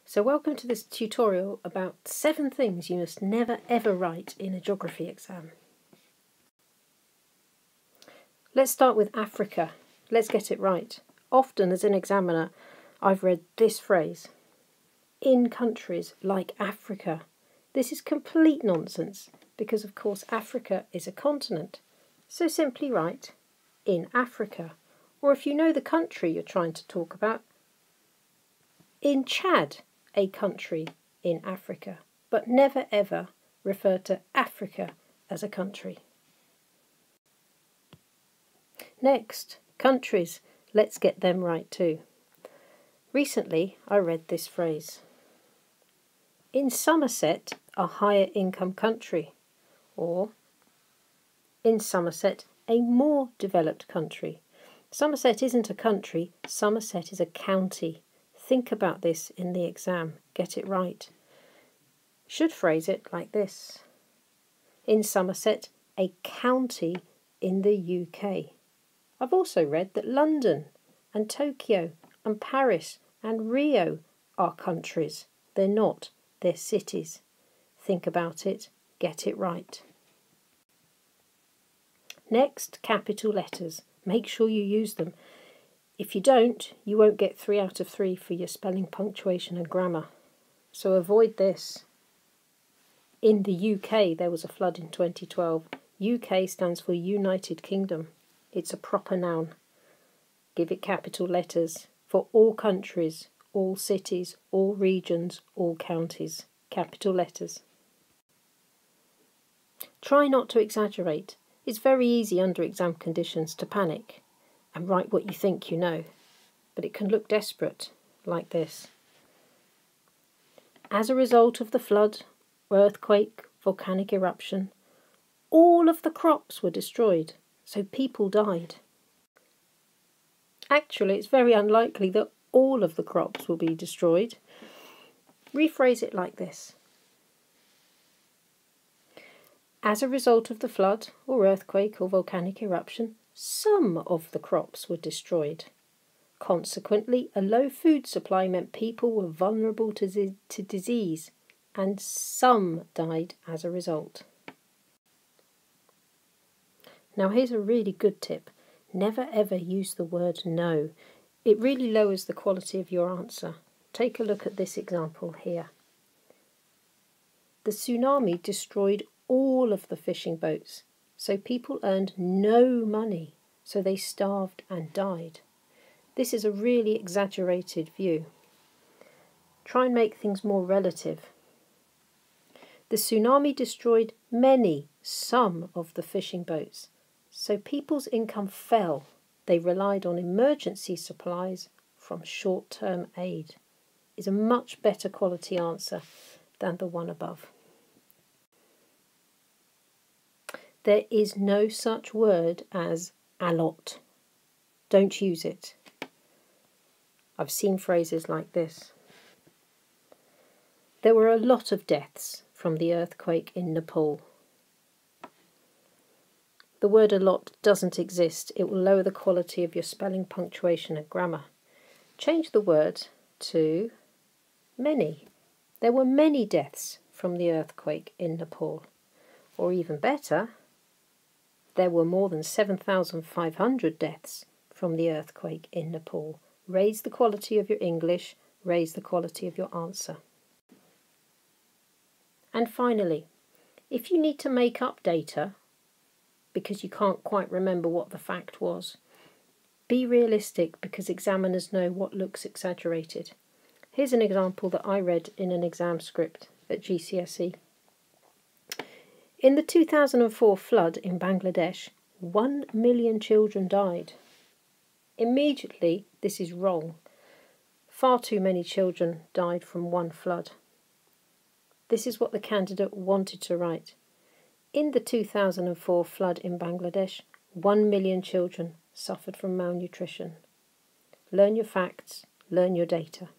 So welcome to this tutorial about 7 things you must never ever write in a geography exam. Let's start with Africa. Let's get it right. Often as an examiner I've read this phrase, in countries like Africa. This is complete nonsense because of course Africa is a continent. So simply write in Africa, or if you know the country you're trying to talk about, in Chad, a country in Africa, but never ever refer to Africa as a country. Next, countries. Let's get them right too. Recently I read this phrase, in Somerset, a higher income country, or in Somerset, a more developed country. Somerset isn't a country, Somerset is a county. Think about this in the exam. Get it right. Should phrase it like this. In Somerset, a county in the UK. I've also read that London and Tokyo and Paris and Rio are countries. They're not. They're cities. Think about it. Get it right. Next, capital letters. Make sure you use them. If you don't, you won't get 3 out of 3 for your spelling, punctuation and grammar. So avoid this. In the UK, there was a flood in 2012. UK stands for United Kingdom. It's a proper noun. Give it capital letters for all countries, all cities, all regions, all counties. Capital letters. Try not to exaggerate. It's very easy under exam conditions to panic and write what you think you know, but it can look desperate, like this. As a result of the flood, earthquake, volcanic eruption, all of the crops were destroyed, so people died. Actually, it's very unlikely that all of the crops will be destroyed. Rephrase it like this. As a result of the flood, or earthquake, or volcanic eruption, some of the crops were destroyed. Consequently, a low food supply meant people were vulnerable to disease, and some died as a result. Now here's a really good tip. Never ever use the word no. It really lowers the quality of your answer. Take a look at this example here. The tsunami destroyed all of the fishing boats, so people earned no money, so they starved and died. This is a really exaggerated view. Try and make things more relative. The tsunami destroyed some of the fishing boats, so people's income fell. They relied on emergency supplies from short-term aid. Is a much better quality answer than the one above. There is no such word as alot. Don't use it. I've seen phrases like this. There were a lot of deaths from the earthquake in Nepal. The word alot doesn't exist. It will lower the quality of your spelling, punctuation and grammar. Change the word to many. There were many deaths from the earthquake in Nepal. Or even better, there were more than 7,500 deaths from the earthquake in Nepal. Raise the quality of your English, raise the quality of your answer. And finally, if you need to make up data because you can't quite remember what the fact was, be realistic because examiners know what looks exaggerated. Here's an example that I read in an exam script at GCSE. In the 2004 flood in Bangladesh, 1 million children died. Immediately, this is wrong. Far too many children died from one flood. This is what the candidate wanted to write. In the 2004 flood in Bangladesh, 1 million children suffered from malnutrition. Learn your facts, learn your data.